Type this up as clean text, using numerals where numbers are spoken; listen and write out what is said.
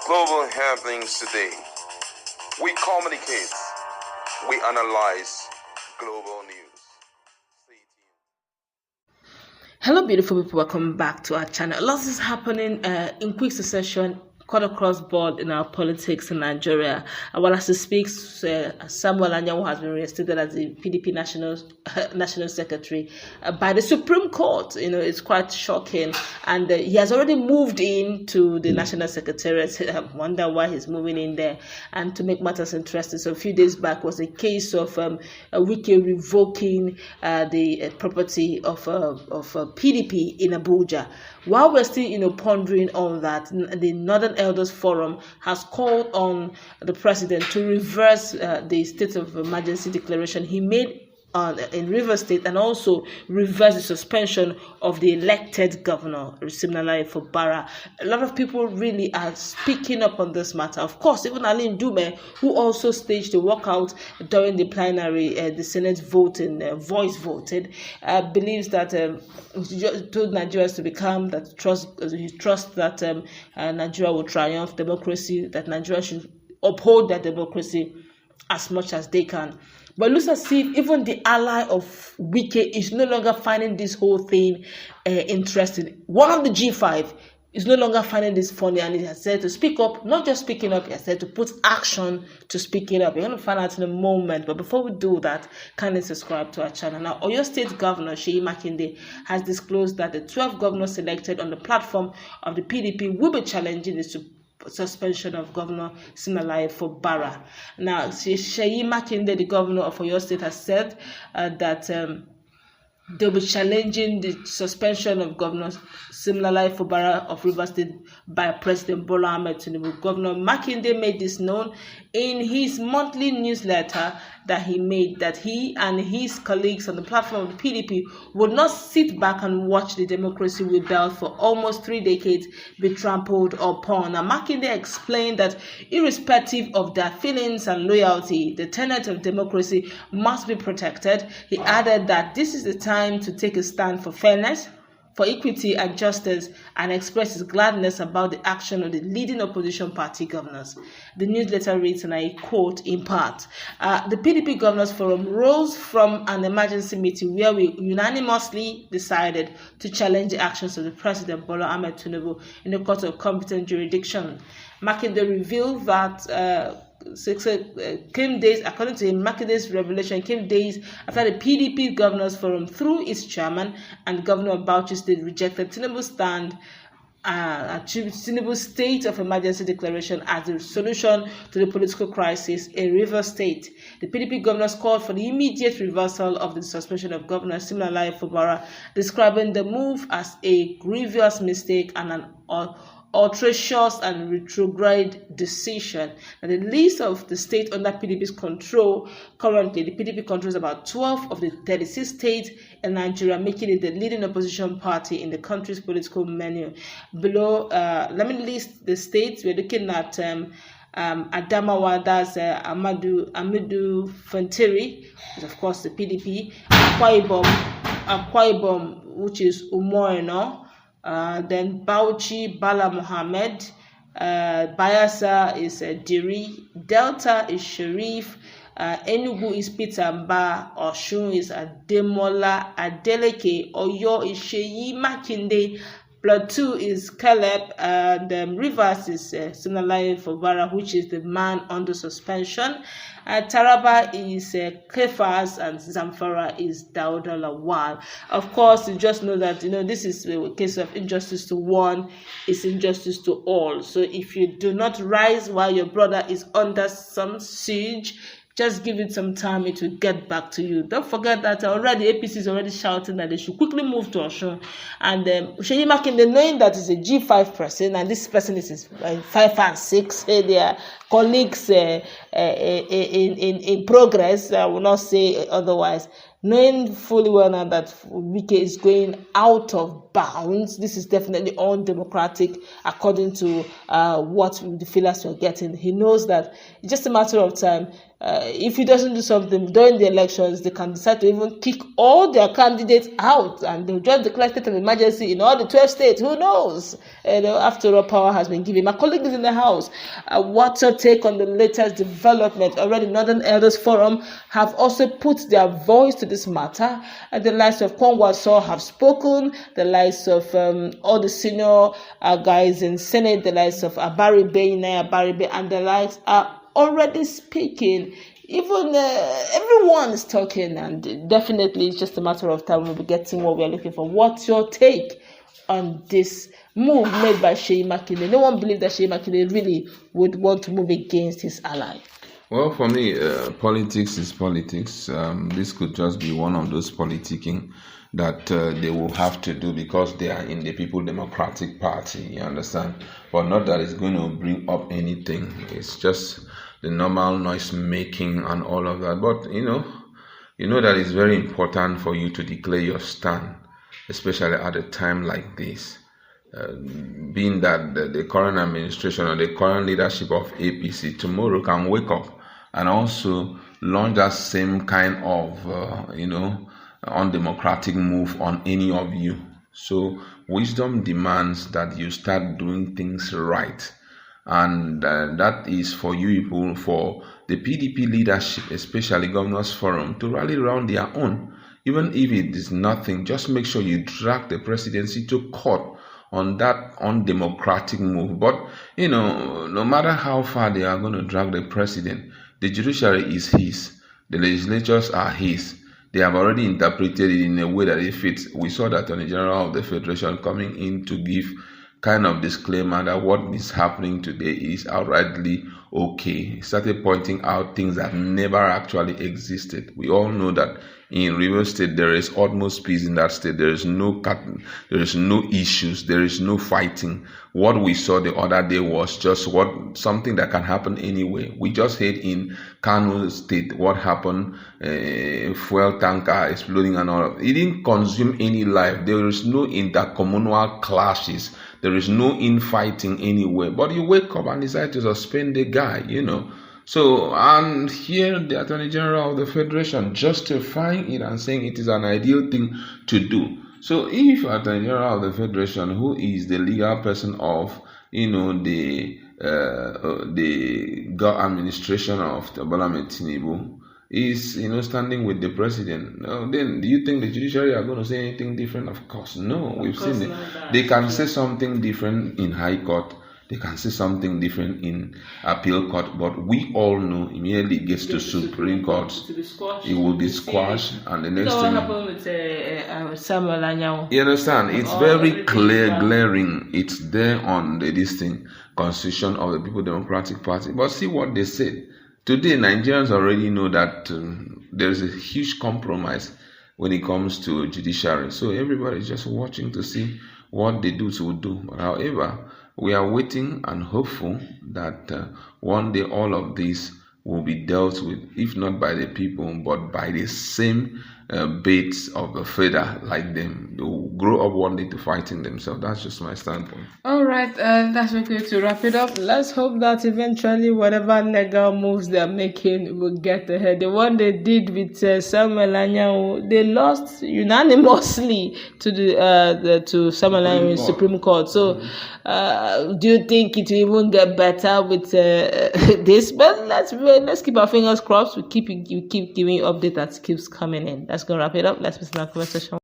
global happenings today. We communicate, we analyze global news. Stay tuned. Hello beautiful people, welcome back to our channel. Lots is happening in quick succession, cut across board in our politics in Nigeria. While as we speak, Samuel Anyanwu has been reinstated as the PDP National Secretary by the Supreme Court. You know, it's quite shocking. And he has already moved into the National Secretariat. I wonder why he's moving in there. And to make matters interesting, so a few days back was a case of Wike revoking the property of PDP in Abuja. While we're still, pondering on that, the Northern Elders Forum has called on the president to reverse the state of emergency declaration he made in Rivers State, and also reverse the suspension of the elected governor, Fubara. A lot of people really are speaking up on this matter. Of course, even Aline Dume, who also staged the walkout during the plenary, the Senate voting, voice voted, believes that he told Nigerians to be calm, that he trusts that Nigeria will triumph democracy, that Nigeria should uphold their democracy as much as they can. But it looks as if even the ally of Wike is no longer finding this whole thing interesting. One of the G5 is no longer finding this funny, and he has said to speak up, not just speaking up, he has said to put action to speaking up. You're going to find out in a moment. But before we do that, kindly subscribe to our channel. Now, Oyo State Governor Makinde has disclosed that the 12 governors selected on the platform of the PDP will be challenging the suspension of Governor Fubara. Now, Seyi Makinde, the governor of Oyo State, has said that they'll be challenging the suspension of Governor Fubara of Rivers State by President Bola Ahmed Tinubu. Governor Makinde made this known in his monthly newsletter that he made, that he and his colleagues on the platform of the PDP would not sit back and watch the democracy we built for almost 3 decades be trampled upon. Now, Makinde explained that irrespective of their feelings and loyalty, the tenet of democracy must be protected. He added that this is the time to take a stand for fairness, for equity and justice, and express his gladness about the action of the leading opposition party governors. The newsletter reads, and I quote in part, the PDP Governors Forum rose from an emergency meeting where we unanimously decided to challenge the actions of the President Bola Ahmed Tinubu in the court of competent jurisdiction. Makinde revealed that came days, according to him, Makinde's revelation came days after the PDP Governors Forum, through its chairman and Governor of Bauchi State, rejected Tinubu's stand, Tinubu's state of emergency declaration as the solution to the political crisis in Rivers State. The PDP governors called for the immediate reversal of the suspension of Governor Fubara, describing the move as a grievous mistake and an outrageous and retrograde decision. And the list of the state under PDP's control, currently the PDP controls about 12 of the 36 states in Nigeria, making it the leading opposition party in the country's political menu. Below, let me list the states. We're looking at Adamawa, that's Amadu Fantiri, of course the PDP, Akwa Ibom, which is Umoeno, then Bauchi, Bala Mohammed, Bayelsa is Diri, Delta is Sharif, Enugu is Peter Mba, Osun is Ademola Adeleke, Oyo is Seyi Makinde, Plateau is Caleb, and Rivers is Sunalaye Fubara, which is the man under suspension. Taraba is Kefas, and Zamfara is Dauda Lawal. Of course, you just know that this is a case of injustice to one is injustice to all. So if you do not rise while your brother is under some siege, just give it some time, it will get back to you. Don't forget that already APC is already shouting that they should quickly move to Osun. And Seyi Makinde, knowing that it's a G5 person, and this person is 5 and 6, their colleagues in progress, I will not say otherwise, knowing fully well now that Wike is going out of bounds. This is definitely undemocratic according to what the feelers were getting. He knows that it's just a matter of time. If he doesn't do something during the elections, they can decide to even kick all their candidates out, and they'll just declare state of emergency in all the 12 states. Who knows? after all, power has been given. My colleague is in the house. What's your take on the latest development? Already, Northern Elders Forum have also put their voice to this matter. The likes of Kongwaso have spoken. The likes of all the senior guys in Senate, the likes of Abaribe, and the likes are already speaking. Even everyone is talking, and definitely it's just a matter of time we'll be getting what we're looking for. What's your take on this move made by Seyi Makinde? No one believed that Seyi Makinde really would want to move against his ally. Well, for me, politics is politics. This could just be one of those politicking that they will have to do because they are in the People Democratic Party, you understand? But not that it's going to bring up anything. It's just the normal noise making and all of that. But, you know that it's very important for you to declare your stand, especially at a time like this. Being that the current administration or the current leadership of APC tomorrow can wake up and also launch that same kind of, undemocratic move on any of you. So wisdom demands that you start doing things right. And that is for you people, for the PDP leadership, especially Governors Forum, to rally around their own. Even if it is nothing, just make sure you drag the presidency to court on that undemocratic move. But, no matter how far they are going to drag the president, the judiciary is his. The legislatures are his. They have already interpreted it in a way that it fits. We saw that Attorney General of the Federation coming in to give kind of disclaimer that what is happening today is outrightly okay. He started pointing out things that never actually existed. We all know that in River State there is utmost peace in that state. There is no issues, there is no fighting. What we saw the other day was just something that can happen anyway. We just heard in Kano State what happened, fuel tanker exploding and all. It didn't consume any life. There is no intercommunal clashes. There is no infighting anywhere. But you wake up and decide to suspend the guy, So, and here the Attorney General of the Federation justifying it and saying it is an ideal thing to do. So, if Attorney General of the Federation, who is the legal person of, the administration of Bola Tinubu, is standing with the president, then do you think the judiciary are going to say anything different? Of course no. We've seen it. They can say something different in High Court, they can say something different in Appeal Court, but we all know immediately it gets to Supreme Court, it will be squashed, and the next thing. What happened with Samuel Anyanwu? You understand? It's very clear, glaring. It's there on this thing, Constitution of the People Democratic Party. But see what they said. Today, Nigerians already know that there is a huge compromise when it comes to judiciary. So everybody is just watching to see what they do. But however, we are waiting and hopeful that one day all of this will be dealt with, if not by the people, but by the same baits of the feather like them. They will grow up one day to fighting themselves. That's just my standpoint. All right, that's okay to wrap it up. Let's hope that eventually whatever legal moves they're making will get ahead. The one they did with Samuel Anyanwu, they lost unanimously to to Samuel Anyanwu in Supreme Court. So, do you think it will even get better with this? But let's keep our fingers crossed. We keep giving you update that keeps coming in. That's gonna wrap it up. Let's listen to our conversation.